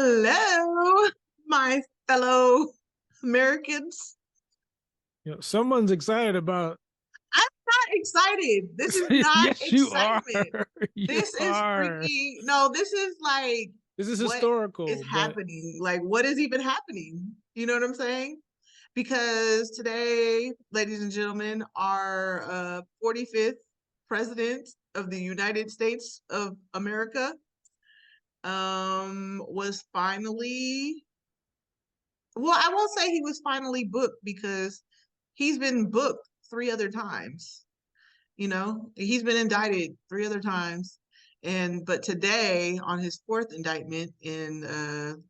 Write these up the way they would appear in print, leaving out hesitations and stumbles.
Hello, my fellow Americans. Someone's excited about. I'm not excited. This is not Yes, you are. excitement. You This is are. freaking, no, this is like This is what is historical, but happening? Like, what is even happening? You know what I'm saying? Because today, ladies and gentlemen, our 45th president of the United States of America was finally, well, I won't say he was finally booked because he's been booked three other times. He's been indicted three other times. But today, on his fourth indictment in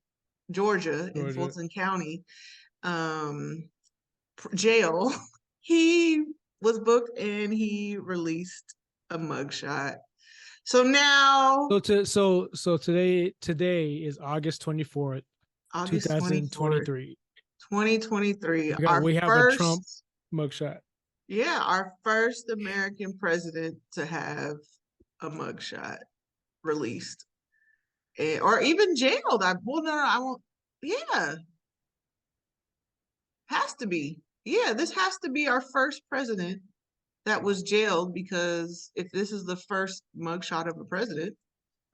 Georgia, in Georgia. Fulton County um, jail, he was booked and he released a mugshot. So now, So today is August 24th, August 24th, 2023. 2023, We have a Trump mugshot. our first American president to have a mugshot released, or even jailed. I won't. Yeah, has to be. Yeah, this has to be our first president that was jailed, because if this is the first mugshot of a president,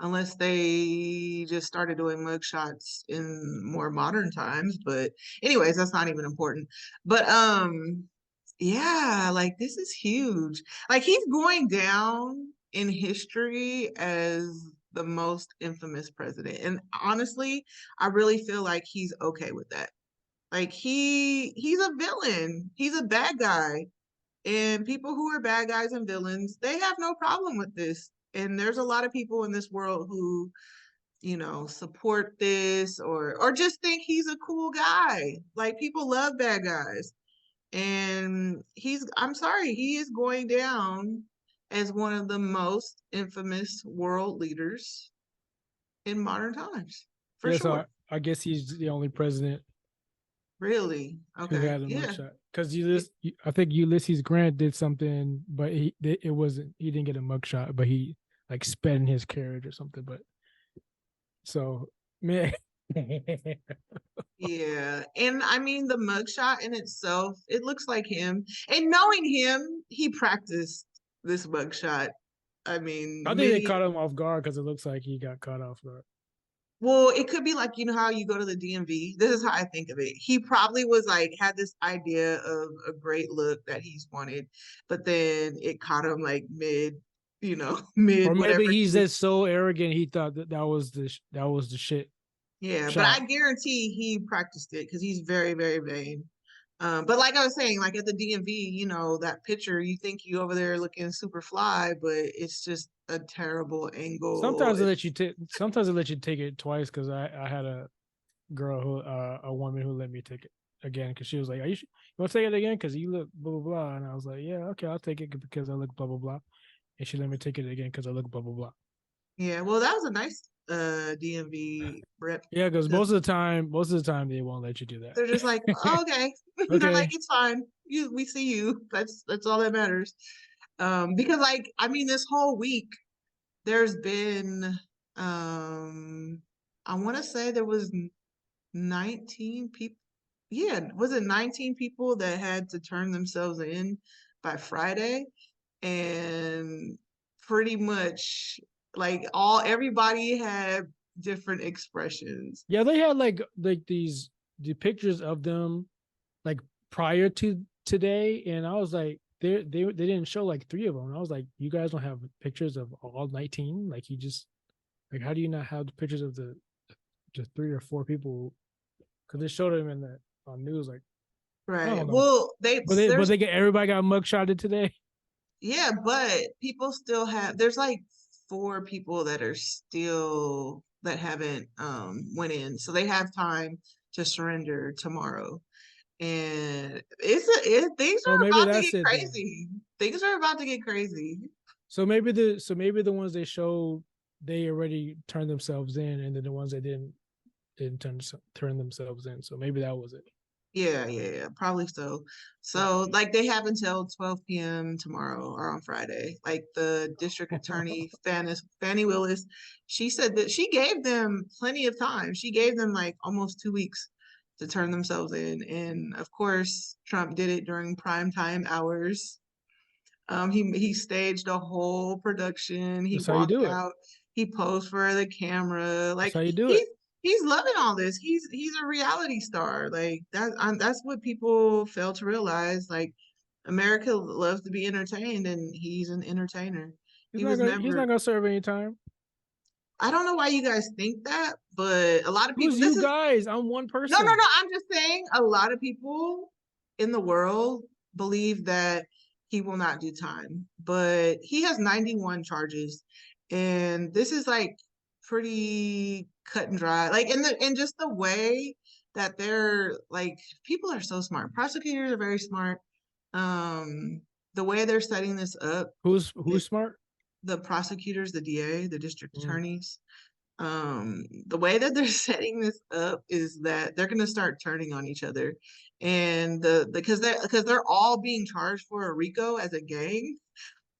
unless they just started doing mugshots in more modern times. But anyways, that's not even important. But yeah, like this is huge. Like he's going down in history as the most infamous president. And honestly, I really feel like he's okay with that. Like he's a villain. He's a bad guy. And people who are bad guys and villains, they have no problem with this. And there's a lot of people in this world who, support this, or just think he's a cool guy. Like people love bad guys. And I'm sorry, he is going down as one of the most infamous world leaders in modern times, for Yeah, so sure. I guess he's the only president Really? who Okay. had a Yeah. mugshot. Because I think Ulysses Grant did something, but it wasn't. He didn't get a mugshot, but he like sped in his carriage or something. But so man, Yeah. And I mean, the mugshot in itself, it looks like him. And knowing him, he practiced this mugshot. I mean, I think they caught him off guard because it looks like he got caught off guard. well, it could be like, how you go to the DMV. This is how I think of it. He probably was like, had this idea of a great look that he's wanted, but then it caught him like mid Or whatever maybe he he's was. just so arrogant he thought that was the shit Yeah, but shot. I guarantee he practiced it because he's very, very vain. But like I was saying, like at the DMV, that picture, you think you over there looking super fly, but it's just a terrible angle. Sometimes they let you take it twice because I had a girl a woman who let me take it again because she was like, you want to take it again because you look blah blah blah, and I was like, yeah, okay, I'll take it because I look blah blah blah, and she let me take it again because I look blah blah blah. Yeah, well, that was a nice DMV rep. Yeah, because most of the time they won't let you do that. They're just like, oh, okay. They're like, Okay. it's fine. We see you. That's all that matters. Because like, I mean, this whole week there's been, I want to say there was 19 people. Yeah, was it 19 people that had to turn themselves in by Friday? And pretty much like everybody had different expressions. Yeah, they had like the pictures of them like prior to today, and I was like, they didn't show like three of them. And I was like, you guys don't have pictures of all 19? Like you just like how do you not have the pictures of the just three or four people? Because they showed them in the on news. Like I Right. don't know, Well, but there's they get everybody got mugshotted today. yeah, but people still there's like four people that are still that haven't went in. So they have time to surrender tomorrow. And things Oh, are maybe about to that's get it then. crazy. Things are about to get crazy. So maybe the ones they showed they already turned themselves in, and then the ones that didn't turn themselves in. So maybe that was it. Yeah, probably so. Yeah. So like they have until 12 p.m. tomorrow or on Friday. Like the district attorney, Fannie Willis, she said that she gave them plenty of time. She gave them like almost 2 weeks to turn themselves in. And of course, Trump did it during prime time hours. He staged a whole production. He That's how you walked do it. out. He posed for the camera. That's Like how you do he's it. he's loving all this. He's a reality star. Like that's what people fail to realize. Like America loves to be entertained, and he's an entertainer. He was He's never. not gonna serve any time. I don't know why you guys think that, but a lot of people. Who's This you is guys? I'm one no, person. no. I'm just saying a lot of people in the world believe that he will not do time, but he has 91 charges. And this is like pretty cut and dry. Like in just the way that they're like people are so smart. Prosecutors are very smart. Um, the way they're setting this up, Who's smart? the prosecutors, the DA, the district Mm. attorneys, the way that they're setting this up is that they're going to start turning on each other, and because they're all being charged for a RICO as a gang,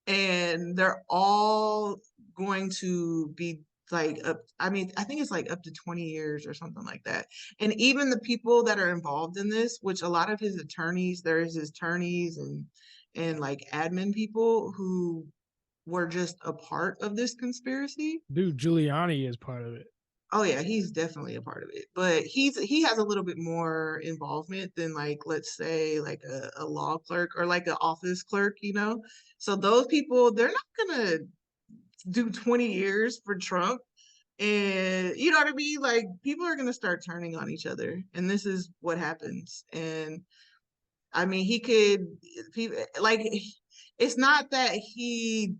and they're all going to be like up, I mean, I think it's like up to 20 years or something like that. And even the people that are involved in this, which a lot of his attorneys, there's his attorneys and like admin people who were just a part of this conspiracy. Dude, Giuliani is part of it. Oh yeah, he's definitely a part of it. But he has a little bit more involvement than like let's say like a law clerk or like an office clerk, you know? So those people, they're not gonna do 20 years for Trump. And you know what I mean? Like people are gonna start turning on each other. And this is what happens. And I mean, he could, like, it's not that he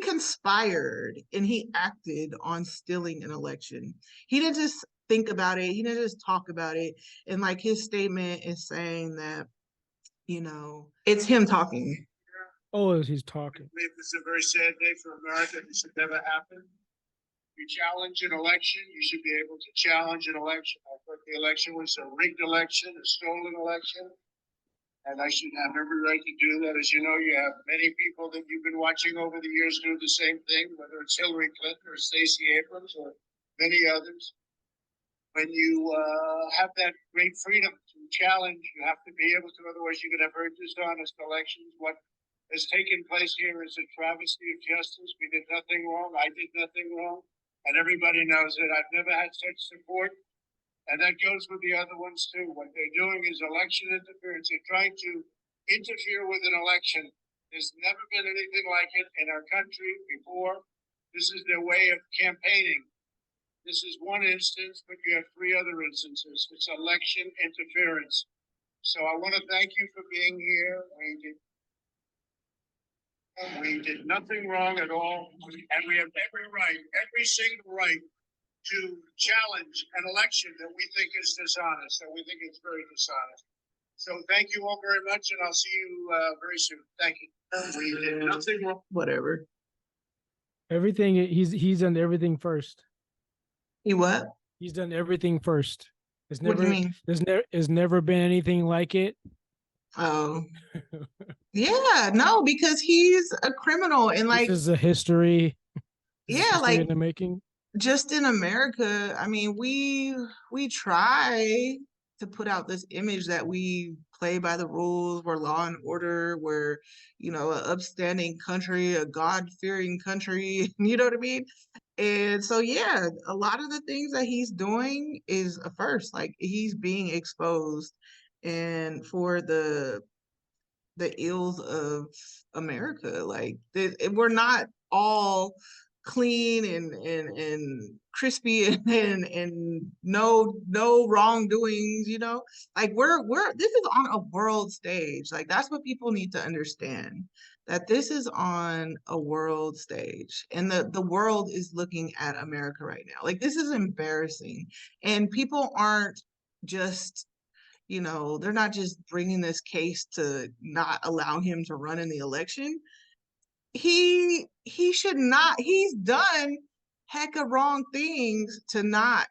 conspired and he acted on stealing an election. He didn't just think about it. He didn't just talk about it. And like his statement is saying that, it's him talking. Oh, he's talking. This is a very sad day for America. This should never happen. You challenge an election, you should be able to challenge an election. I thought the election was a rigged election, a stolen election, and I should have every right to do that. As you know, you have many people that you've been watching over the years do the same thing, whether it's Hillary Clinton or Stacey Abrams or many others. When you have that great freedom to challenge, you have to be able to, otherwise you could have very dishonest elections. What has taken place here is a travesty of justice. We did nothing wrong. I did nothing wrong. And everybody knows it. I've never had such support. And that goes with the other ones too. What they're doing is election interference. They're trying to interfere with an election. There's never been anything like it in our country before. This is their way of campaigning. This is one instance, but you have three other instances. It's election interference. So I want to thank you for being here. We did nothing wrong at all, and we have every single right to challenge an election that we think is dishonest, and we think it's very dishonest. So thank you all very much, and I'll see you very soon. Thank you. We did nothing wrong. Whatever. Everything he's done everything first. He what? He's done everything first. What do you mean? There's never been anything like it. Oh. Yeah, no, because he's a criminal and like This is a history. yeah, like in the making. just in America, I mean, we try to put out this image that we play by the rules, we're law and order, we're, an upstanding country, a God-fearing country, you know what I mean? And so yeah, a lot of the things that he's doing is a first, like he's being exposed and for the ills of America. Like we're not all clean and crispy and no wrongdoings, like we're this is on a world stage. Like that's what people need to understand, that this is on a world stage and the world is looking at America right now. Like this is embarrassing, and people aren't just they're not just bringing this case to not allow him to run in the election. He should not. He's done heck of wrong things to not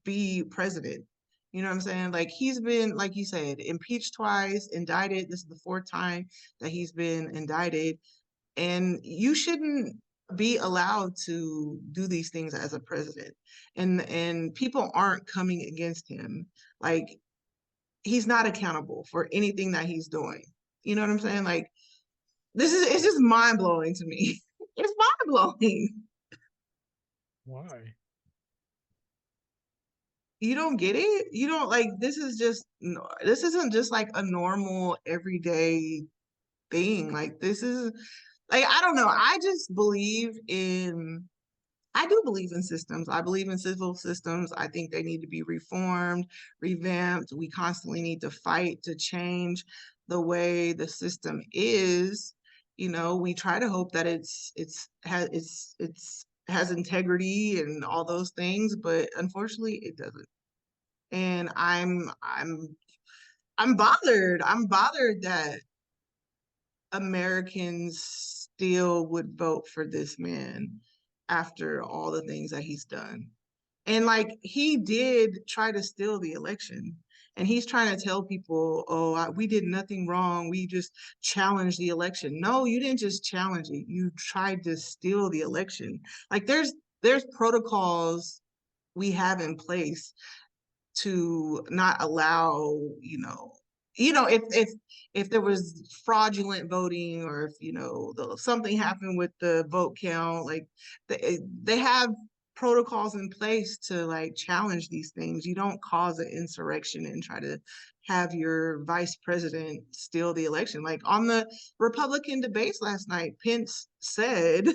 be president. You know what I'm saying? Like he's been, like you said, impeached twice, indicted. This is the fourth time that he's been indicted. And you shouldn't be allowed to do these things as a president. And people aren't coming against him. Like he's not accountable for anything that he's doing. You know what I'm saying? Like it's just mind blowing to me. It's mind blowing. Why? You don't get it? You don't like this is just this isn't just like a normal everyday thing. Like this is like I don't know. I do believe in systems. I believe in civil systems. I think they need to be reformed, revamped. We constantly need to fight to change the way the system is. You know, we try to hope that it's has integrity and all those things, but unfortunately it doesn't. And I'm bothered. I'm bothered that Americans still would vote for this man after all the things that he's done. And like he did try to steal the election. And he's trying to tell people, oh, we did nothing wrong. We just challenged the election. No, you didn't just challenge it. You tried to steal the election. Like there's protocols we have in place to not allow, if there was fraudulent voting or if something happened with the vote count, like they have protocols in place to like challenge these things. You don't cause an insurrection and try to have your vice president steal the election. Like on the Republican debates last night, Pence said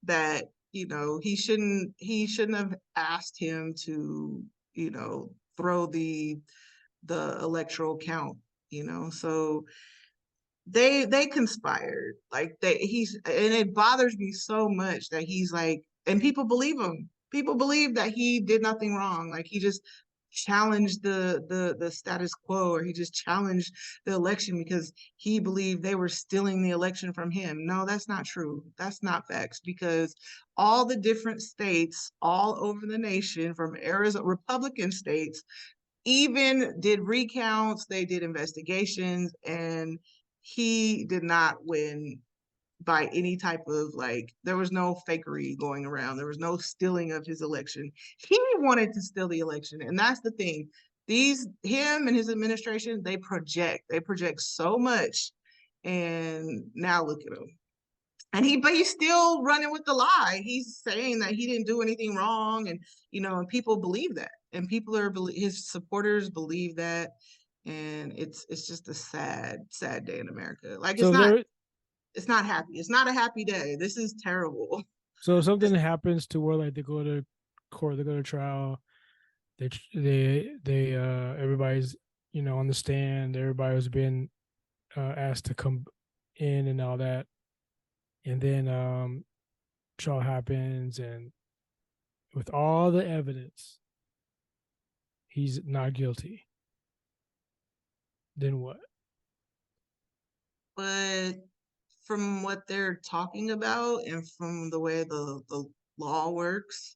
that he shouldn't have asked him to throw the electoral count, so they conspired. Like and it bothers me so much that he's like, and people believe him. People believe that he did nothing wrong. Like he just challenged the status quo, or he just challenged the election because he believed they were stealing the election from him. No, that's not true. That's not facts, because all the different states all over the nation, from Arizona, Republican states, even did recounts, they did investigations, and he did not win by any type of, like, there was no fakery going around. There was no stealing of his election. He wanted to steal the election. And that's the thing. Him and his administration, they project so much. And now look at him. But he's still running with the lie. He's saying that he didn't do anything wrong, and people believe that, and his supporters believe that, and it's just a sad, sad day in America. Like So it's not happy. It's not a happy day. This is terrible. so something happens to where like they go to court, they go to trial, they everybody's on the stand, everybody was being asked to come in and all that, and then trial happens, and with all the evidence he's not guilty. Then what? But from what they're talking about and from the way the law works,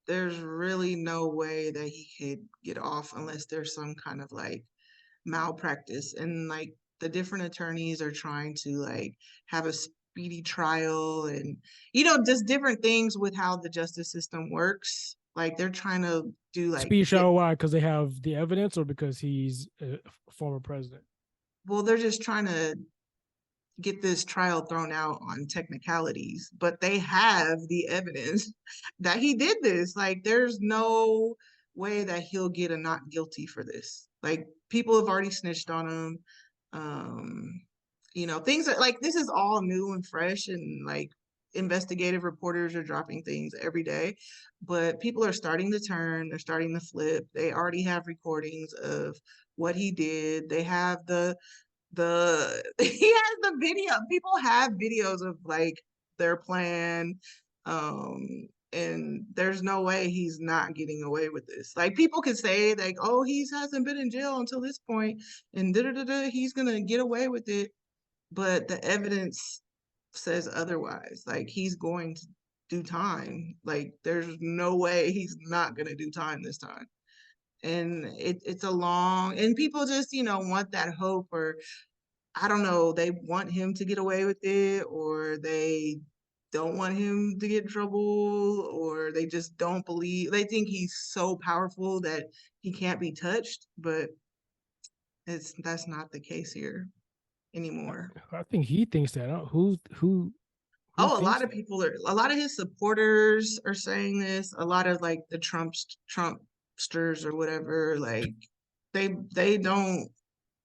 there's really no way that he could get off unless there's some kind of like malpractice. And like the different attorneys are trying to like have a speedy trial, and just different things with how the justice system works. Like they're trying to do like Speed trial? Why? Because they have the evidence, or because he's a former president? well, they're just trying to get this trial thrown out on technicalities, but they have the evidence that he did this. Like there's no way that he'll get a not guilty for this. Like people have already snitched on him. Things that like this is all new and fresh, and like investigative reporters are dropping things every day, but people are starting to turn, they're starting to flip. They already have recordings of what he did. They have he has the video. People have videos of like their plan. And there's no way he's not getting away with this. Like people could say like, oh, he hasn't been in jail until this point, and he's gonna get away with it. But the evidence says otherwise. Like he's going to do time. Like there's no way he's not gonna do time this time. And it's a long, and people just, you know, want that hope, or I don't know, they want him to get away with it, or they don't want him to get in trouble, or they just don't believe, they think he's so powerful that he can't be touched, but that's not the case here anymore. I think he thinks that. Who Oh, a thinks lot of that? people are, a lot of his supporters are saying this, a lot of like the Trumpsters or whatever, like they don't,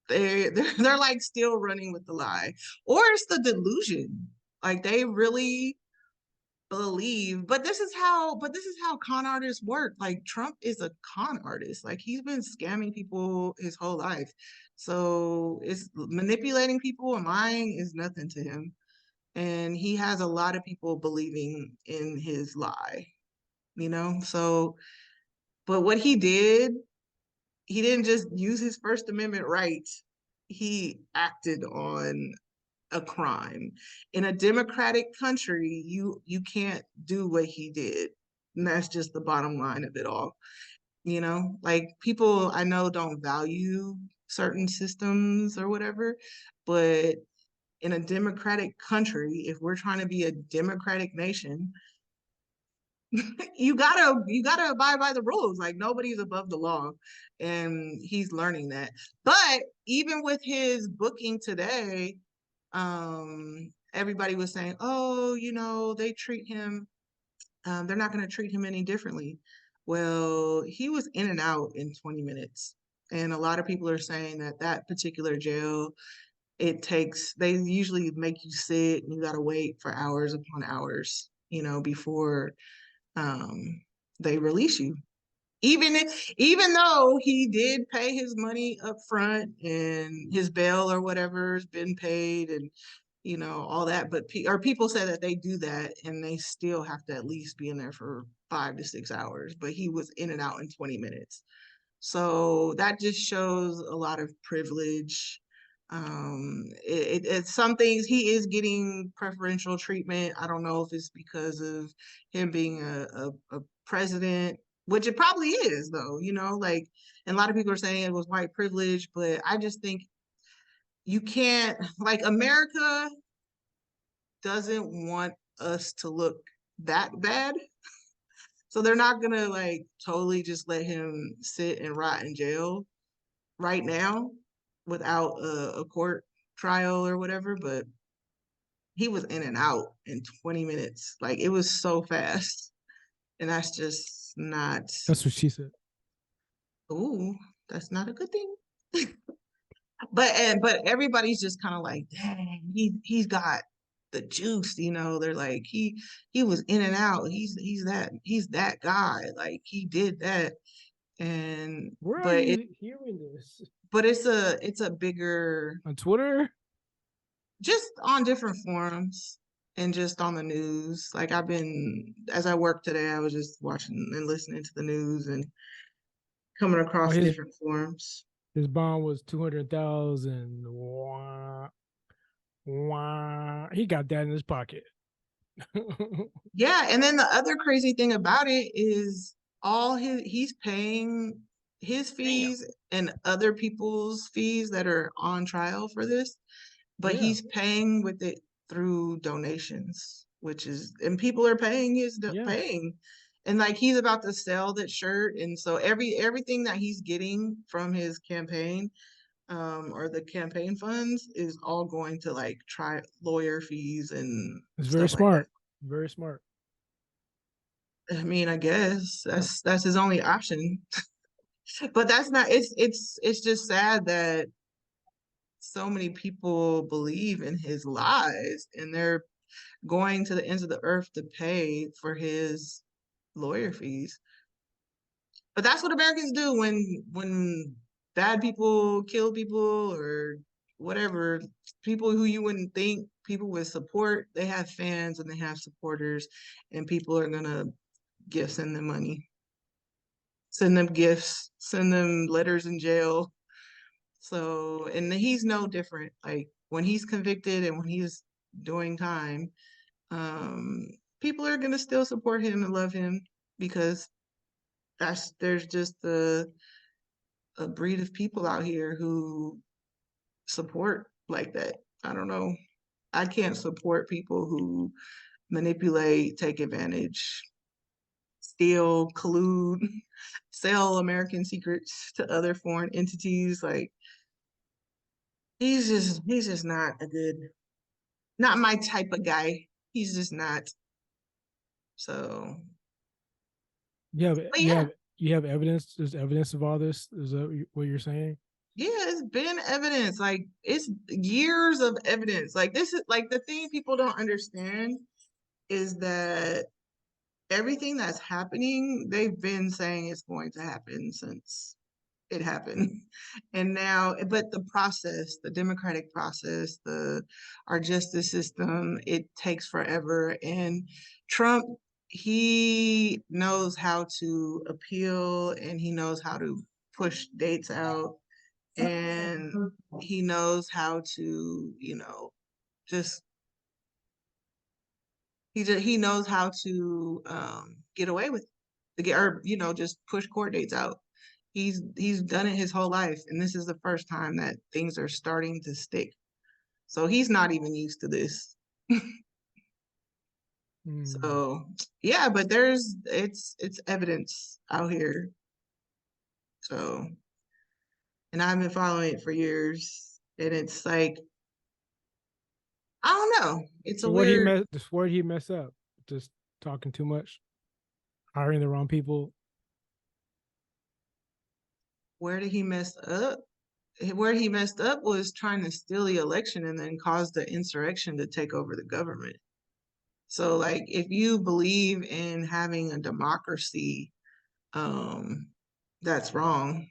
they're like still running with the lie, or it's the delusion, like they really believe. But this is how con artists work. Like Trump is a con artist, like he's been scamming people his whole life, so it's manipulating people and lying is nothing to him, and he has a lot of people believing in his lie, you know. So but what he didn't just use his First Amendment rights, he acted on a crime. In a democratic country, you can't do what he did. And that's just the bottom line of it all. You know, like people I know don't value certain systems or whatever, but in a democratic country, if we're trying to be a democratic nation, you gotta abide by the rules. Like nobody's above the law, and he's learning that. But even with his booking today, everybody was saying, oh, you know, they treat him, they're not going to treat him any differently. Well, he was in and out in 20 minutes, and a lot of people are saying that that particular jail, they usually make you sit and you got to wait for hours upon hours, you know, before um, they release you. Even though he did pay his money up front and his bail or whatever has been paid, and you know all that, but people say that they do that and they still have to at least be in there for 5 to 6 hours. But he was in and out in 20 minutes. So that just shows a lot of privilege. It's some things he is getting preferential treatment. I don't know if it's because of him being a president, which it probably is though, you know, like, and a lot of people are saying it was white privilege, but I just think you can't, like, America doesn't want us to look that bad. So they're not gonna like totally just let him sit and rot in jail right now without a court trial or whatever. But he was in and out in 20 minutes. Like it was so fast. And that's just not, That's what she said. ooh, that's not a good thing. But everybody's just kind of like, dang, he's got the juice, you know. They're like, he was in and out. He's that guy. Like he did that. And Where are but it you hearing this? but it's a bigger, On Twitter? just on different forums and just on the news. Like I've been, as I work today, I was just watching and listening to the news and coming Oh, across different forums. his bond was 200,000. Wah, wah. He got that in his pocket. Yeah, and then the other crazy thing about it is he's paying his fees and other people's fees that are on trial for this, but Yeah. he's paying with it through donations, which is, and people are paying Yeah. paying. And like he's about to sell that shirt, and so everything that he's getting from his campaign, or the campaign funds, is all going to like try lawyer fees and It's very stuff like that. smart. Very smart. I mean, I guess that's his only option. But that's not, it's just sad that so many people believe in his lies and they're going to the ends of the earth to pay for his lawyer fees. But that's what Americans do when bad people kill people or whatever. People who you wouldn't think people would support, they have fans and they have supporters, and people are gonna send them money, send them gifts, send them letters in jail. So, and he's no different. Like when he's convicted and when he's doing time, um, people are gonna still support him and love him because there's just a breed of people out here who support like that. I don't know. I can't support people who manipulate, take advantage, steal, collude, sell American secrets to other foreign entities. Like he's just not a good, not my type of guy. He's just not. So, You have but yeah, you have evidence. There's evidence of all this. Is that what you're saying? yeah, it's been evidence. Like it's years of evidence. Like this is like the thing people don't understand is that everything that's happening, they've been saying it's going to happen since it happened. And now, but the process, the democratic process, our justice system, it takes forever. And Trump, he knows how to appeal and he knows how to push dates out and he knows how to, just he knows how to get away with to get or just push court dates out. He's done it his whole life, and this is the first time that things are starting to stick. So he's not even used to this. Mm. So yeah, but it's evidence out here. So, and I've been following it for years, and it's like I don't know. It's a So what he weird. mess? Where did he mess up? Just talking too much, hiring the wrong people. Where did he mess up? Where he messed up was trying to steal the election and then cause the insurrection to take over the government. So, like, if you believe in having a democracy, um, that's wrong.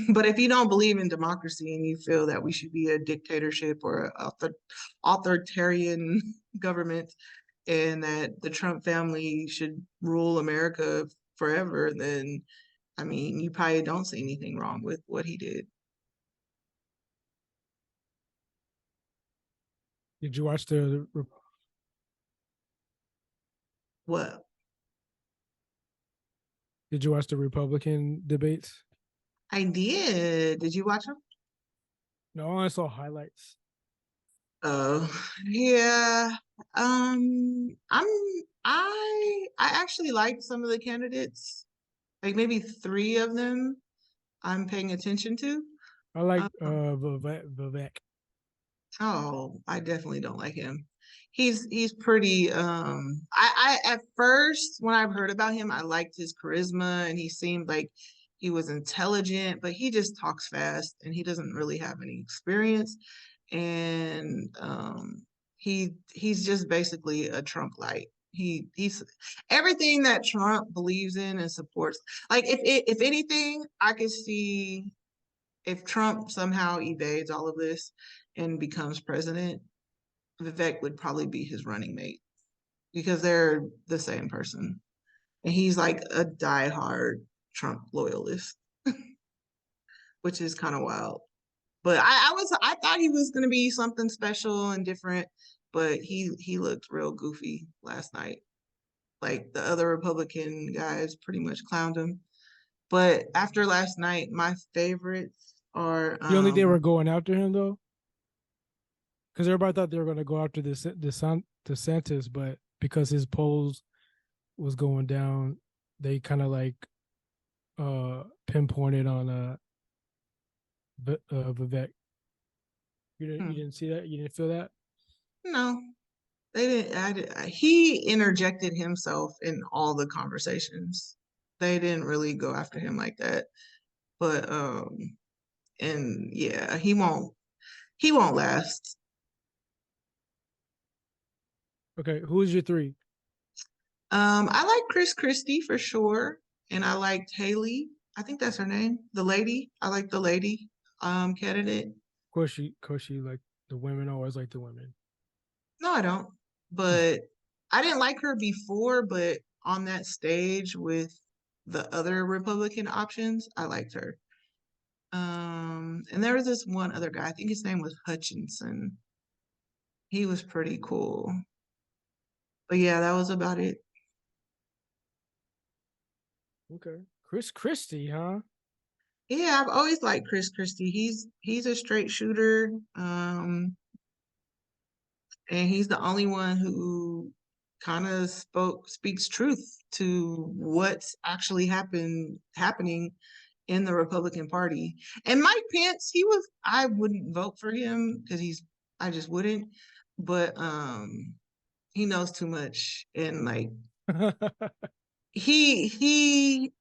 But if you don't believe in democracy and you feel that we should be a dictatorship or authoritarian government and that the Trump family should rule America forever, then I mean, you probably don't see anything wrong with what he did. Did you watch the? What? Did you watch the Republican debates? I did. Did you watch them? No, I saw highlights. Oh, yeah. I'm I actually liked some of the candidates. Like maybe three of them I'm paying attention to. I like Um, Vivek. oh, I definitely don't like him. He's pretty I at first when I've heard about him, I liked his charisma and he seemed like he was intelligent, but he just talks fast and he doesn't really have any experience. And he's just basically a Trump light. He's everything that Trump believes in and supports. Like if anything, I could see if Trump somehow evades all of this and becomes president, Vivek would probably be his running mate because they're the same person. And he's like a diehard Trump loyalist, which is kind of wild. But I thought he was gonna be something special and different, but he looked real goofy last night. Like the other Republican guys pretty much clowned him. But after last night, my favorites are You don't think they were going after him though? Because everybody thought they were going to go after this DeSantis, but because his polls was going down, they kind of like pinpointed on Vivek. You didn't see that? You didn't feel that? no, they didn't. He interjected himself in all the conversations. They didn't really go after him like that. But and yeah, he won't last. Okay, who is your three? I like Chris Christie for sure, and I liked Haley. I think that's her name, the lady. I like the lady candidate. Of course, she like the women. Always like the women. No, I don't. But I didn't like her before, but on that stage with the other Republican options, I liked her. And there was this one other guy, I think his name was Hutchinson. He was pretty cool. But yeah, that was about it. Okay, Chris Christie, huh? Yeah, I've always liked Chris Christie. He's a straight shooter. And he's the only one who kind of speaks truth to what's actually happening in the Republican Party. And Mike Pence, I wouldn't vote for him because I just wouldn't. But he knows too much, and like he he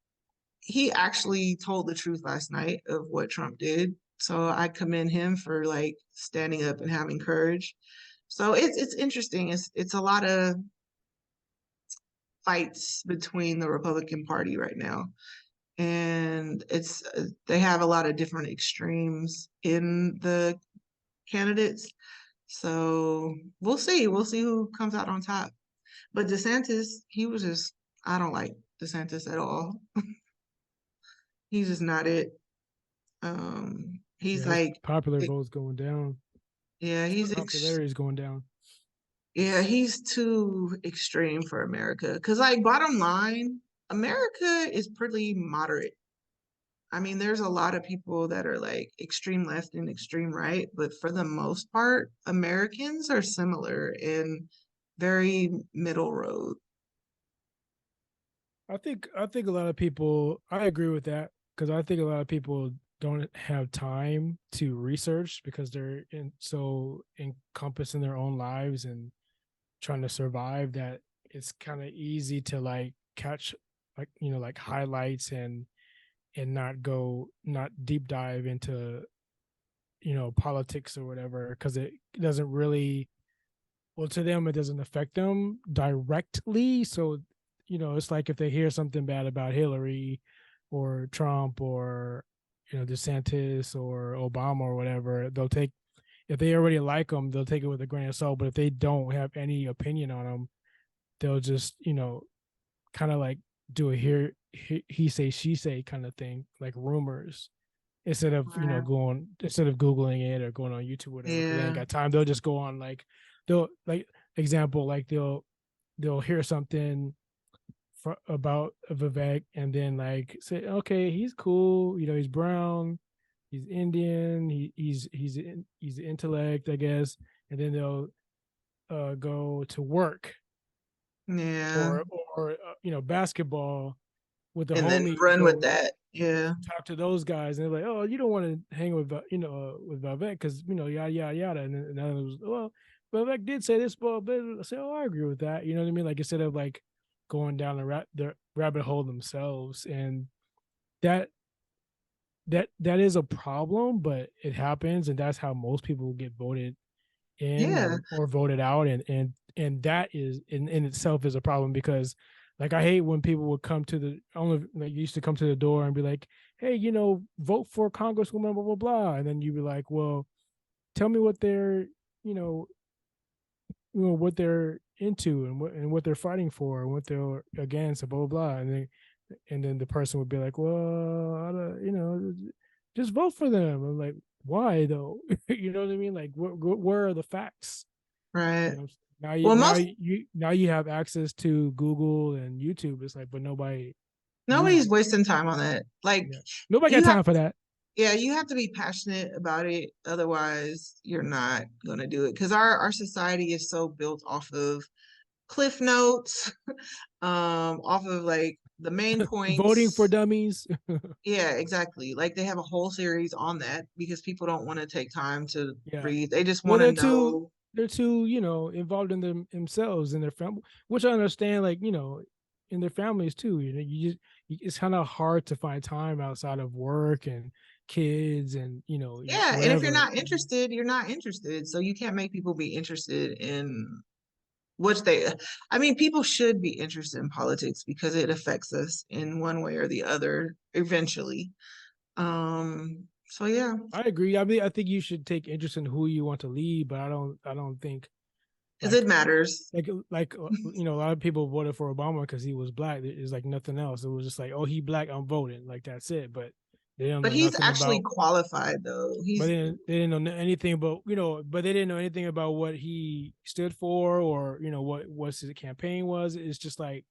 he actually told the truth last night of what Trump did. So I commend him for like standing up and having courage. So it's interesting. It's a lot of fights between the Republican Party right now. And they have a lot of different extremes in the candidates. So we'll see. We'll see who comes out on top. But DeSantis, I don't like DeSantis at all. He's just not it. He's Yeah, his like, popular vote's going down. yeah, Popularity is going down. yeah, he's too extreme for America. Because, like, bottom line, America is pretty moderate. I mean, there's a lot of people that are like extreme left and extreme right, but for the most part, Americans are similar and very middle road. I think a lot of people, I agree with that, because I think a lot of people don't have time to research because they're so encompassed in their own lives and trying to survive that it's kind of easy to like catch like like highlights and not deep dive into politics or whatever, because it doesn't really, well, to them it doesn't affect them directly. So it's like if they hear something bad about Hillary or Trump or DeSantis or Obama or whatever, they'll take, if they already like them, they'll take it with a grain of salt. But if they don't have any opinion on them, they'll just kind of like do a he say she say kind of thing, like rumors, instead of Right. instead of googling it or going on YouTube or whatever, because they ain't Yeah. got time. They'll just go on, like, they'll like example, like they'll hear something about Vivek and then like say, okay, he's cool, he's brown, he's Indian, he's intellect, I guess, and then they'll go to work Yeah. or basketball with the And then homies, run with go that. Yeah. talk to those guys, and they're like, oh, you don't want to hang with with Vivek because yada yada yada, and then it was, well, Vivek did say this, but I say, oh, I agree with that. You know what I mean? Like, instead of like going down the rabbit hole themselves, and that that is a problem, but it happens, and that's how most people get voted in Yeah. or voted out, and that is in itself is a problem, because like I hate when people would come to the only like used to come to the door and be like, hey, vote for Congresswoman blah blah blah, and then you'd be like, well, tell me what they're you know what they're into and what they're fighting for and what they're against and blah blah blah, and then the person would be like, well, I just vote for them. I'm like, why though? You know what I mean? Like, where are the facts? Right. Now you Well, now you now you have access to Google and YouTube. It's like, but nobody nobody's uses. wasting time on that. Like, Yeah, nobody you got have time for that. yeah, you have to be passionate about it. Otherwise, you're not gonna do it. Because our society is so built off of cliff notes, off of like the main Voting for points. dummies. Yeah, exactly. Like they have a whole series on that because people don't want to take time to Yeah. read. They just Well, want to know. they're too involved in themselves and their family, which I understand. Like, in their families too. It's kind of hard to find time outside of work and kids and Yeah, and if you're whatever. not interested, you're not interested. So you can't make people be interested in which they, I mean, people should be interested in politics because it affects us in one way or the other eventually. So yeah, I agree. I mean, I think you should take interest in who you want to lead, but I don't think because it like matters. a lot of people voted for Obama because he was black. It's like nothing else. It was just like, oh, he black, I'm voting. Like, that's it. But they don't But know he's nothing actually about. qualified though. But He's they didn't know anything about But they didn't know anything about what he stood for, or what his campaign was. It's just like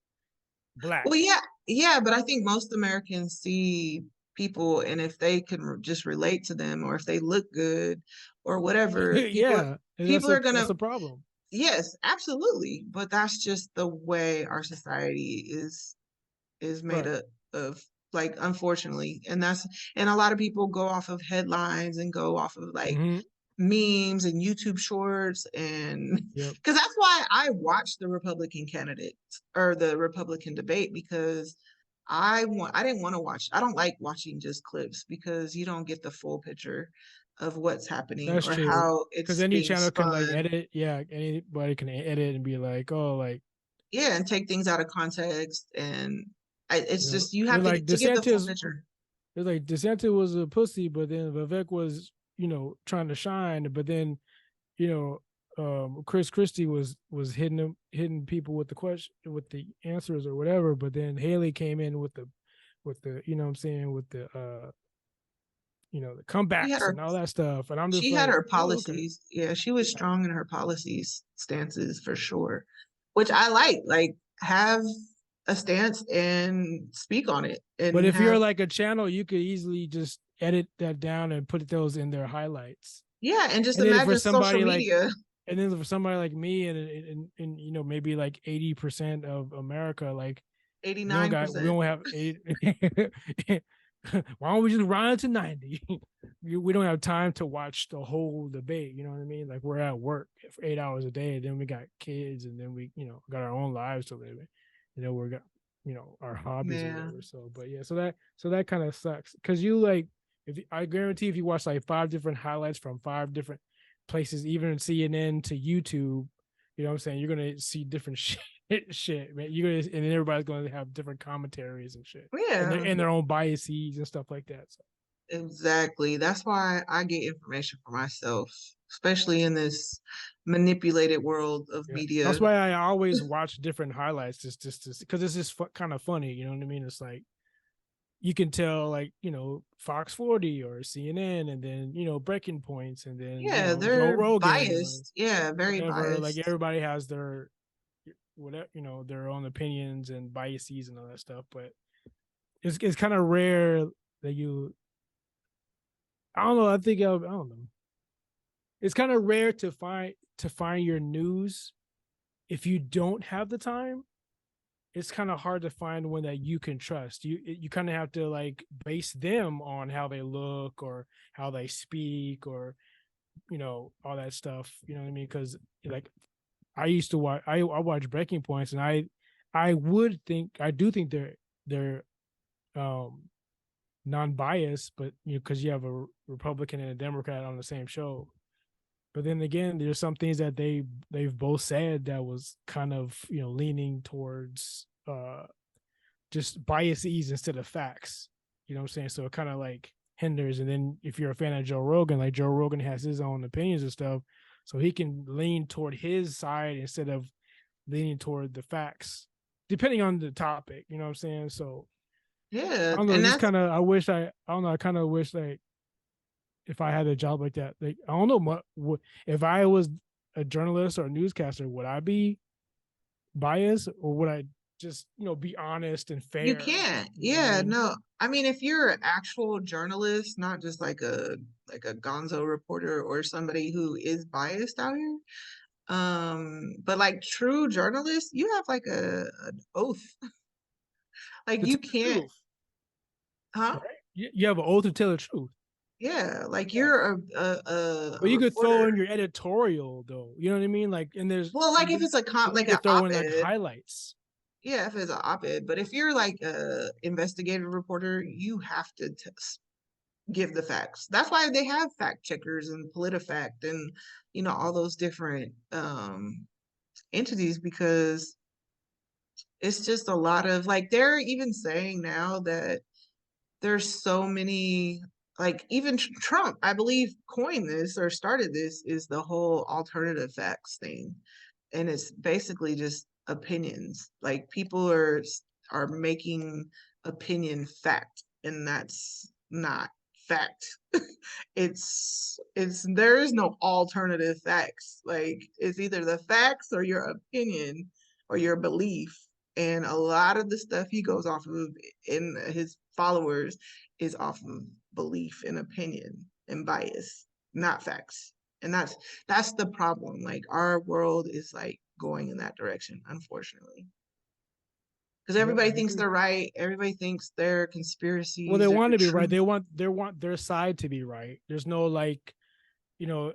well, black. yeah, yeah, but I think most Americans see people, and if they can just relate to them, or if they look good or whatever, Yeah, and people are that's gonna, a problem. yes, absolutely. But that's just the way our society is made Right. up of, like, unfortunately. And a lot of people go off of headlines and go off of like Hmm. memes and YouTube shorts, and Yep. because that's why I watched the Republican candidate or the Republican debate, because I didn't want to watch. I don't like watching just clips because you don't get the full picture of what's happening That's or true. how Because it's any being channel can like spun. edit. Yeah, anybody can edit and be like, oh, like, Yeah, and take things out of context, and it's just you they're have like to get the full DeSantis. picture. They're like DeSantis was a pussy, but then Vivek was, trying to shine, but then, you know, Chris Christie was hitting people with the question, with the answers or whatever. But then Haley came in with the, what I'm saying, with the the She had comebacks her and all that stuff. And I'm just she had like, her oh, okay. policies. Yeah, she was Yeah. strong in her policies stances for sure, which I like. Like, have a stance and speak on it, But and if you're have, like a channel, you could easily just edit that down and put those in their highlights. yeah, and just And then for imagine social somebody like media, and then for somebody like me and maybe like 80% of America, like we 89%. don't have eight. Why don't we just run it to 90? We don't have time to watch the whole debate. You know what I mean? Like, we're at work for 8 hours a day, and then we got kids, and then we got our own lives to live. We're got our hobbies or Yeah. whatever. So, but yeah, so that kind of sucks, because you like, I guarantee if you watch like 5 different highlights from 5 different places, even CNN to YouTube, what I'm saying, you're gonna see different shit, man. And then everybody's gonna have different commentaries and shit, and Yeah, their own biases and stuff like that. So exactly. That's why I get information for myself, especially in this manipulated world of yeah, media. that's why I always watch different highlights, just because it's just kind of funny. You know what I mean? It's like you can tell, like, Fox 40 or CNN, and then Breaking Points, and then Yeah, Joe they're Rogan or biased. Yeah, very whatever. Like, biased. everybody has their whatever, their own opinions and biases and all that stuff. But it's kind of rare that you. I don't know. I don't know. It's kind of rare to find your news if you don't have the time. It's kind of hard to find one that you can trust. You kind of have to like base them on how they look or how they speak, or all that stuff. You know what I mean? Because like, I used to watch. I watch Breaking Points, and I do think they're um non-biased, but because you have a Republican and a Democrat on the same show. But then again, there's some things that they've both said that was kind of leaning towards just biases instead of facts. You know what I'm saying? So it kind of like hinders. And then if you're a fan of Joe Rogan, like Joe Rogan has his own opinions and stuff, so he can lean toward his side instead of leaning toward the facts, depending on the topic. You know what I'm saying? So I Yeah, don't know. and Just that's kind of, I don't know. I kind of wish, like, if I had a job like that, like, I don't know what if I was a journalist or a newscaster, would I be biased, or would I just be honest and you fair? can't. You know what I Yeah, mean? no. I mean, if you're an actual journalist, not just like a gonzo reporter or somebody who is biased out here, but like true journalists, you have like an oath. Like To you tell the can't, truth, huh? right? You have an oath to tell the truth. Yeah, like Yeah. you're a But you could throw reporter. in your editorial, though. You know what I mean? Like, and Well, like if it's a you like an could throw in like op-ed, highlights. yeah, if it's an op-ed. But if you're like a investigative reporter, you have to give the facts. That's why they have fact checkers and PolitiFact and all those different entities, because it's just a lot of, like, they're even saying now that there's so many, like, even Trump, I believe, coined this or started this, is the whole alternative facts thing. And it's basically just opinions. Like, people are making opinion fact, and that's not fact. It's there is no alternative facts. Like, it's either the facts or your opinion or your belief. And a lot of the stuff he goes off of in his followers is off of belief and opinion and bias, not facts. And that's the problem. Like our world is like going in that direction, unfortunately. Because Yep, everybody I thinks agree. they're right. Everybody thinks they're Well, conspiracies. they They're want the to be right. truth. They want their side to be right. There's no like, you know,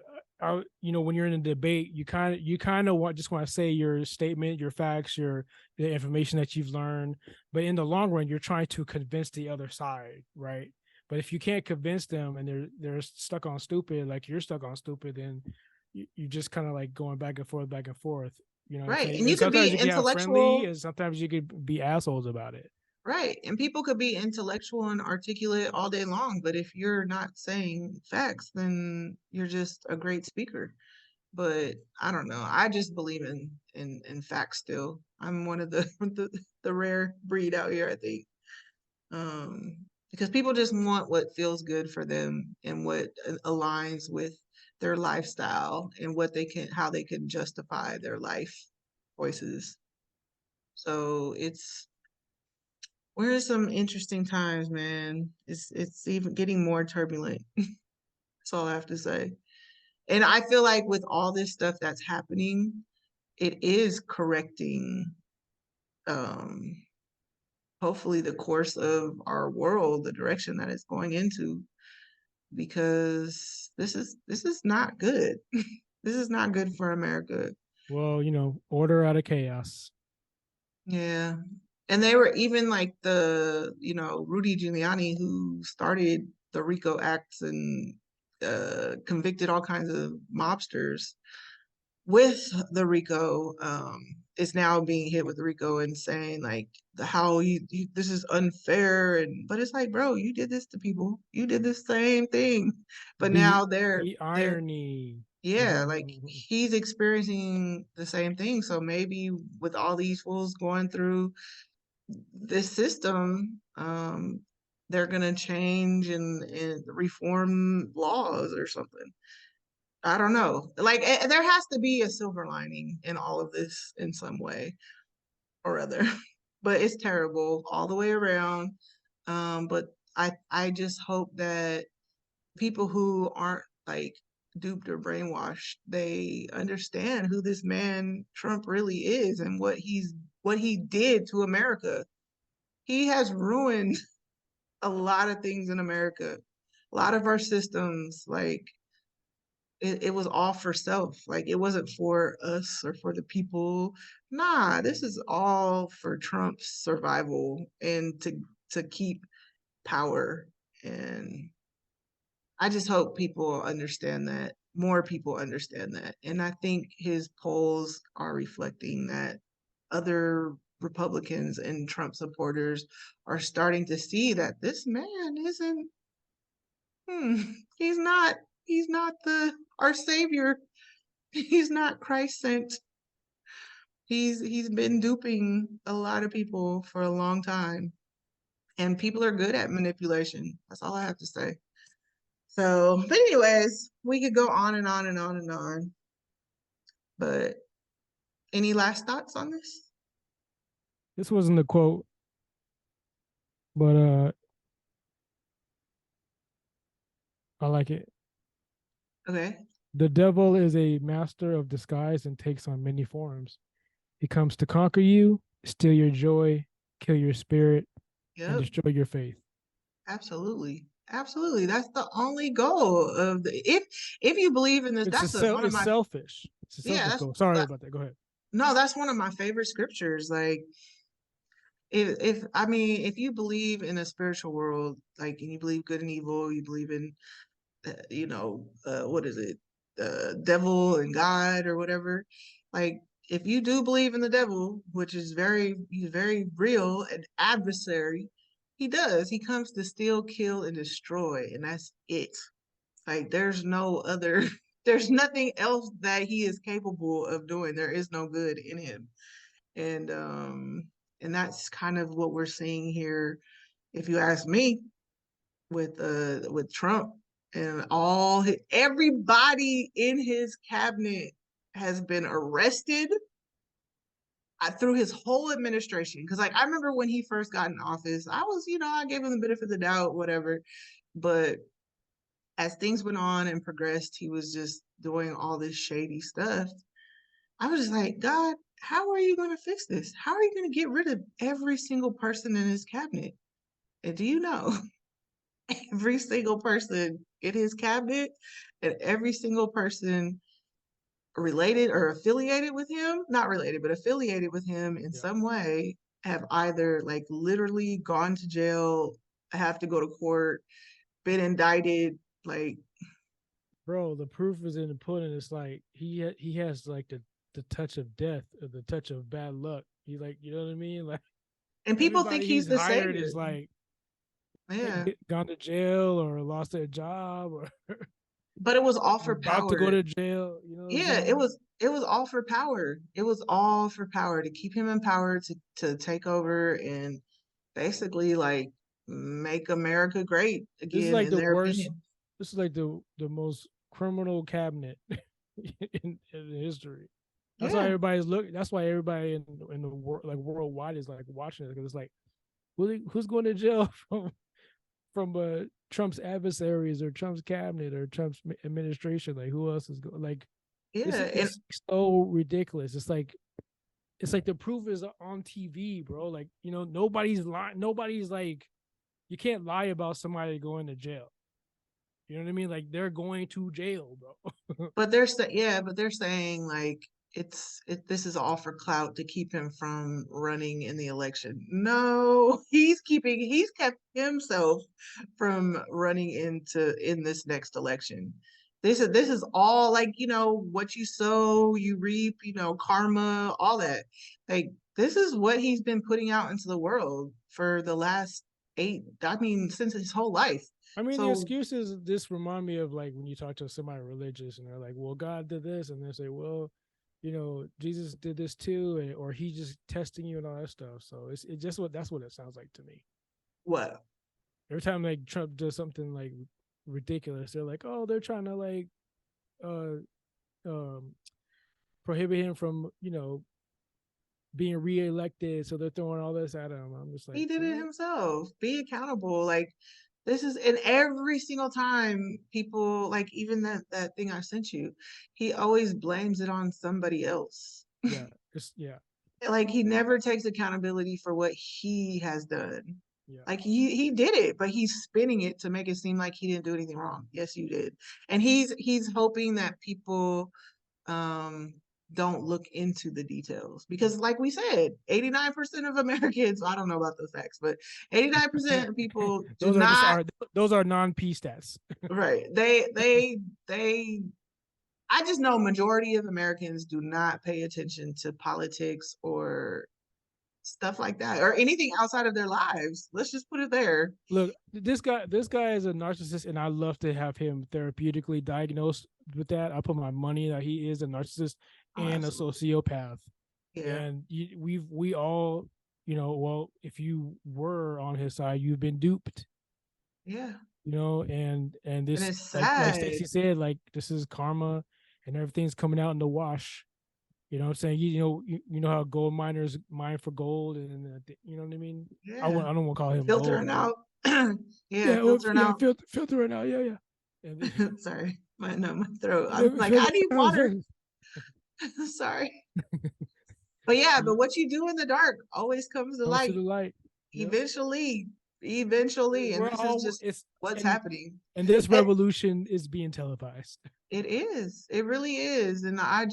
when you're in a debate, you kind of just want to say your statement, your facts, the information that you've learned. But in the long run, you're trying to convince the other side, right? But if you can't convince them and they're stuck on stupid, like you're stuck on stupid, then you just kind of like going back and forth, back and forth. You know what I'm Right. saying? And you And could sometimes be you can have friendly, intellectual. and sometimes you could be assholes about it. Right. And people could be intellectual and articulate all day long, but if you're not saying facts, then you're just a great speaker. But I don't know. I just believe in facts still. I'm one of the the rare breed out here, I think. Because people just want what feels good for them and what aligns with their lifestyle and what they can how they can justify their life choices. So we're in some interesting times, man. It's even getting more turbulent. That's all I have to say. And I feel like with all this stuff that's happening, it is correcting um hopefully the course of our world, the direction that it's going into, because this is not good. This is not good for America. Well, order out of chaos. Yeah. And they were even like Rudy Giuliani, who started the RICO acts and convicted all kinds of mobsters with the RICO, is now being hit with the RICO and saying like how this is unfair, and but it's like, bro, you did this to people. You did the same thing. But The now they're irony. yeah, like he's experiencing the same thing. So maybe with all these fools going through this system, they're gonna change and reform laws or something. I don't know. Like there has to be a silver lining in all of this in some way or other. But it's terrible all the way around. But I just hope that people who aren't like duped or brainwashed, they understand who this man Trump really is and what he did to America. He has ruined a lot of things in America, a lot of our systems. Like it was all for self. Like it wasn't for us or for the people. Nah, this is all for Trump's survival and to keep power. And I just hope people understand that. More people understand that. And I think his polls are reflecting that other Republicans and Trump supporters are starting to see that this man isn't hmm, he's not the our savior. He's not Christ sent. He's been duping a lot of people for a long time. And people are good at manipulation. That's all I have to say. So, but anyways, we could go on and on and on and on. But any last thoughts on this? This wasn't a quote, but I like it. Okay. The devil is a master of disguise and takes on many forms. He comes to conquer you, steal your joy, kill your spirit, and Yep. destroy your faith. Absolutely. Absolutely. That's the only goal of the if you believe in this, one of It's my selfish. It's a yeah, selfish goal. Sorry about that. Go ahead. no, that's one of my favorite scriptures. Like if I mean if you believe in a spiritual world, like and you believe good and evil, you believe in what is it, devil and God or whatever, like if you do believe in the devil, which is he's very real, an adversary, he comes to steal, kill, and destroy, and that's it. Like there's no other there's nothing else that he is capable of doing. There is no good in him. And and that's kind of what we're seeing here, if you ask me, with Trump and everybody in his cabinet has been arrested through his whole administration, because like I remember when he first got in office, I was, I gave him the benefit of the doubt, whatever. But as things went on and progressed, he was just doing all this shady stuff. I was just like, God, how are you going to fix this? How are you going to get rid of every single person in his cabinet? And do you know, every single person in his cabinet and every single person related or affiliated with him, not related, but affiliated with him in some way, have either like literally gone to jail, have to go to court, been indicted, like, Bro, the proof is in the pudding. It's like he has like the touch of death or the touch of bad luck. He's like, you know what I mean? Like and people think everybody he's he's the hired savior. is like Yeah. gone to jail or lost their job or But it was all for about to go power. to jail. You know what I'm Yeah, saying? it was all for power. It was all for power, to keep him in power, to take over and basically like make America great This is again, like in the their worst. opinion. This is like the most criminal cabinet in history. That's why Yeah. everybody's looking. That's why everybody in the world, like worldwide, is like watching it because it's like, who's going to jail from Trump's adversaries or Trump's cabinet or Trump's administration? Like, who else is going? Like, Yeah. And it's so ridiculous. It's like the proof is on TV, bro. Like, nobody's lying. Nobody's like, you can't lie about somebody going to jail. You know what I mean? Like they're going to jail, bro. but they're saying like this is all for clout to keep him from running in the election. No, he's kept himself from running in this next election. This is all like, what you sow, you reap, karma, all that. Like this is what he's been putting out into the world for the last since his whole life. I mean, the So excuses this remind me of like when you talk to somebody religious and they're like, "Well, God did this," and they say, "Well, Jesus did this too," or He just testing you and all that stuff. So it's just that's what it sounds like to me. what? Every time like Trump does something like ridiculous, they're like, "Oh, they're trying to like uh um prohibit him from being reelected, so they're throwing all this at him." I'm just like, He did it what? himself. Be accountable. Like this is, and every single time people, like even that thing I sent you, he always blames it on somebody else. Yeah, yeah, Like he never takes accountability for what he has done. yeah. Like he did it, but he's spinning it to make it seem like he didn't do anything wrong. Yes, you did. And he's hoping that people um don't look into the details, because like we said, 89% of Americans, I don't know about those facts, but 89% of people do those are just not. our those are non-P stats. Right, they I just know majority of Americans do not pay attention to politics or stuff like that, or anything outside of their lives. Let's just put it there. Look, this guy is a narcissist, and I love to have him therapeutically diagnosed with that. I put my money that he is a narcissist Oh, and a absolutely. sociopath. Yeah. And we all, well, if you were on his side, you've been duped. Yeah. And And this, it's like sad. Stacey said, like this is karma, and everything's coming out in the wash. You know what I'm saying? You know how gold miners mine for gold, and you know what I mean. Yeah. I don't want to call him Filtering gold. out. Yeah, Filtering out. filtering out. Yeah, yeah. And Sorry, my throat. I'm like, I need water. Sorry. But yeah, but what you do in the dark always comes to comes to light the light. Yep. eventually. And We're this is all just it's what's happening. and this And revolution is being televised. it is. It really is. And I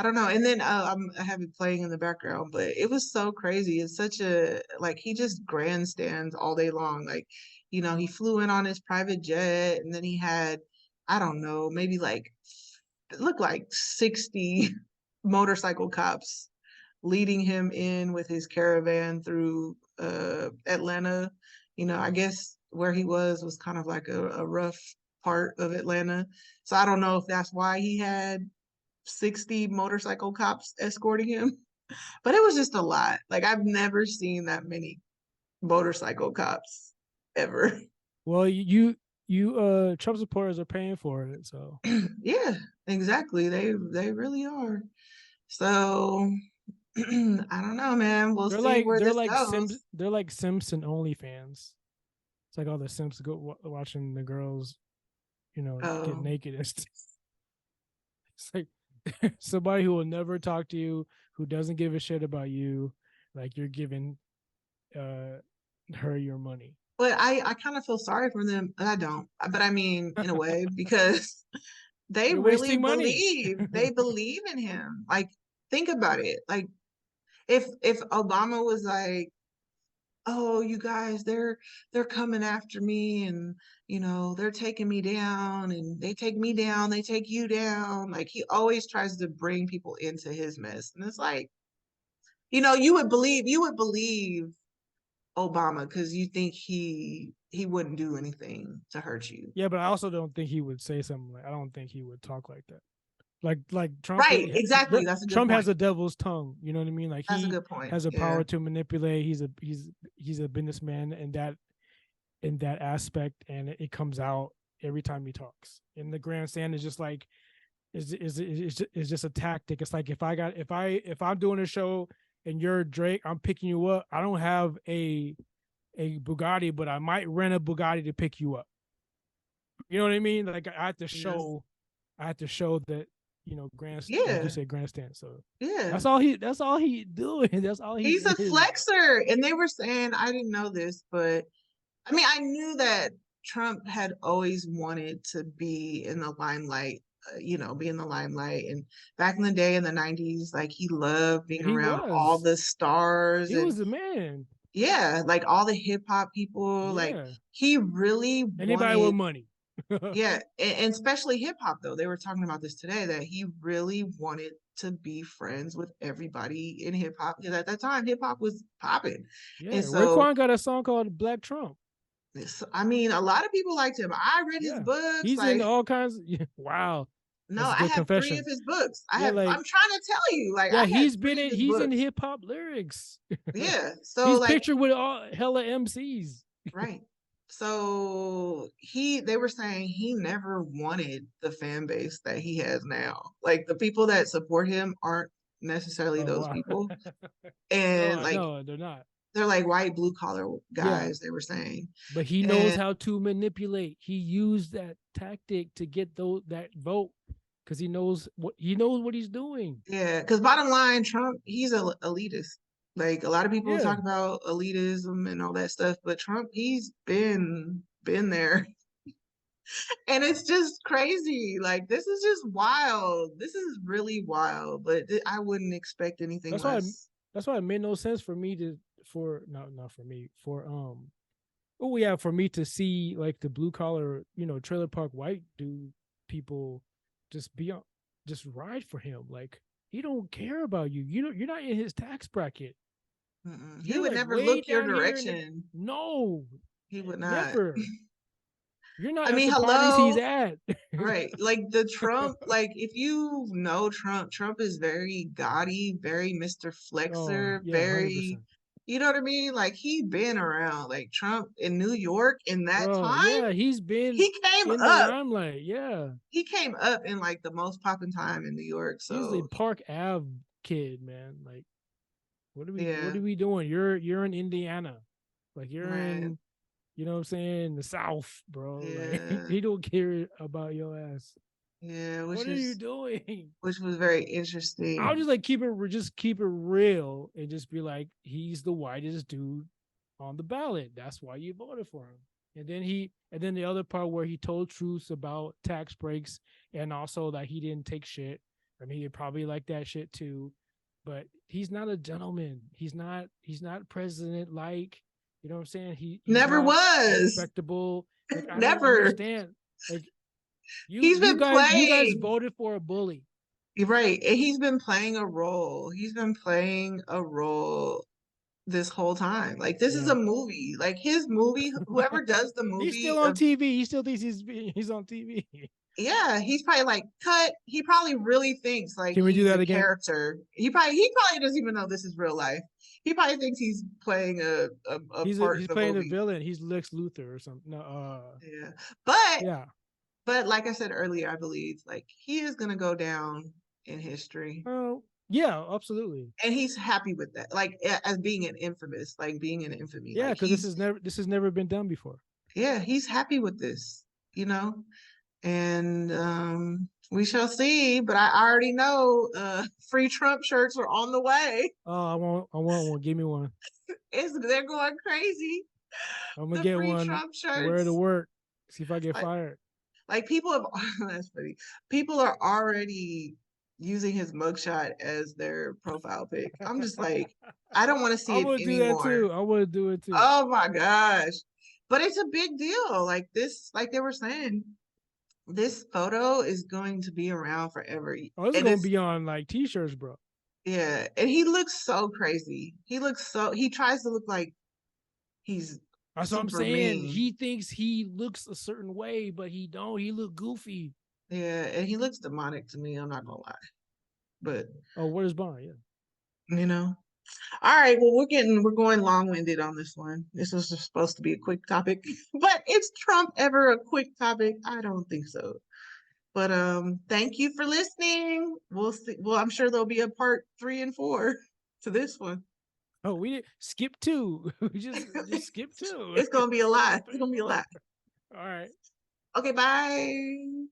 don't know. And then I have it playing in the background, but it was so crazy. It's such a, like, he just grandstands all day long. Like, he flew in on his private jet, and then he had, I don't know, maybe like, it looked like 60 motorcycle cops leading him in with his caravan through Atlanta. I guess where he was kind of like a rough part of Atlanta. So I don't know if that's why he had 60 motorcycle cops escorting him, but it was just a lot. Like I've never seen that many motorcycle cops ever. Well, Trump supporters are paying for it, so Yeah, exactly. They really are. So I don't know, man. We'll see where they're this like goes. they're like Simpson only fans. It's like all the Simps watching the girls, get Oh, naked and stuff. It's like somebody who will never talk to you, who doesn't give a shit about you, like you're giving her your money. but I kind of feel sorry for them. I don't, but I mean, in a way, because they You're really wasting money. they believe in him. Like, think about it. Like, if Obama was like, oh, you guys, they're coming after me, and they're taking me down, and they take me down, they take you down. Like, he always tries to bring people into his mess, and it's like, you would believe Obama because you think he wouldn't do anything to hurt you. Yeah, but I also don't think he would say something like, I don't think he would talk like that. Like Right, exactly. That's a good Trump has point. a devil's tongue. You know what I mean? Like That's a he good point. has a Yeah. power to manipulate. He's a businessman in that aspect, and it comes out every time he talks. And the grandstand is just like is just a tactic. It's like if I'm doing a show and you're Drake, I'm picking you up. I don't have a Bugatti, but I might rent a Bugatti to pick you up. You know what I mean? Like Yes. I have to show that, like you Yeah. said, grandstand. So Yeah. that's all he doing. That's all he He's a is. flexer. And they were saying, I didn't know this, but I mean, I knew that Trump had always wanted to be in the limelight, be in the limelight. And back in the day in the 90s, like he loved being He around all was. the stars He and was the man. yeah, like all the hip hop people. Like Yeah. he really Anybody with wanted, money. yeah, and especially hip hop though. They were talking about this today that he really wanted to be friends with everybody in hip hop because at that time hip hop was popping. Yeah. And so Raekwon got a song called Black Trump. I mean, a lot of people liked him. I read his Yeah. books. He's in Like, all kinds. Yeah, wow. no, That's a I good have three of confession. his books. Yeah, I'm like trying to tell you, like, yeah, I had three of his he's in books. hip hop lyrics. Yeah. So He's like, pictured with all hella MCs. right. So they were saying he never wanted the fan base that he has now. Like the people that support him aren't necessarily Oh those wow. people. And like No, they're not. they're like white blue collar Yeah. guys, they were saying. But he knows And how to manipulate. He used that tactic to get that vote because he knows what he's doing. yeah, because bottom line, Trump, he's a elitist. Like a lot of people Yeah. talk about elitism and all that stuff, but Trump, he's been there. And it's just crazy. Like this is just wild. This is really wild, but I wouldn't expect anything That's why less. it made no sense for me to for not for me for oh yeah, for me to see like the blue collar, trailer park white dude people just be on, just ride for him. Like he don't care about you. You're not in his tax bracket. He You're would like never way look your down here in direction. no, He would not. never. You're not I at mean, the parties he's hello. at. Right. Like the Trump, like if you know Trump, Trump is very gaudy, very Mr. Oh Flexer, yeah, very, 100%. you know what I mean? Like he been around. Like Trump in New York in that Bro, time, yeah, he's been he came in the up. limelight. Yeah. He came up in like the most popping time in New York. He's a So Park Ave kid, man. Like what yeah, are we doing? You're in Indiana. Like you're right. in, what I'm saying, the South, bro. Like Yeah. he don't care about your ass. Yeah, What are you doing? which was very I'll interesting. just like keep it real and just be like, he's the whitest dude on the ballot. That's why you voted for him. And then the other part where he told truths about tax breaks and also that he didn't take shit. I mean, he probably like that shit too, but he's not a gentleman. He's not president like, you know what I'm saying? He's Never not was. respectable. Like I don't Never. understand. Like He's been you guys playing. voted for a bully. You're right. And he's been playing a role. He's been playing a role this whole time. Like this is Yeah. a movie. Like his movie, whoever does the He's still movie on of TV. He still thinks he's on TV. yeah, he's probably like cut. He probably really thinks like Can we do he's that a again? character. He probably doesn't even know this is real life. He probably thinks he's playing a part He's in a playing a movie. villain. He's Lex Luthor or something. No, Yeah. But yeah. but like I said earlier, I believe like he is gonna go down in history. Well, Yeah, absolutely. And he's happy with that, like as being an infamous, like being an infamy. Yeah, Like because he's this has never been done before. yeah, he's happy with this, you know. And we shall see. But I already know free Trump shirts are on the way. Oh, I want one. Give me one. They're going crazy. I'm gonna The get free one. Trump Wear it to shirts. work. See if I get Like, fired. like people have that's funny. People are already using his mugshot as their profile pic. I'm just like, I don't want to see I'm it gonna do that anymore. too. I want to do it too. Oh my gosh. But it's a big deal. Like this, like they were saying, this photo is going to be around forever. Oh, this is And gonna it's be on like t-shirts, bro. yeah, and he looks so crazy. He tries to look like he's That's what I'm super saying. mean. He thinks he looks a certain way, but he don't. He look goofy. Yeah, and he looks demonic to me, I'm not gonna lie. But Oh, where's Bond? Yeah. you know. All right, well we're going long-winded on this one. This was just supposed to be a quick topic. But is Trump ever a quick topic? I don't think so. But thank you for listening. We'll see. Well, I'm sure there'll be a part 3 and 4 to this one. Oh, we did skip 2. We just skip 2. It's gonna be a lot. It's 3, gonna be a 4. lot. All right. Okay, bye.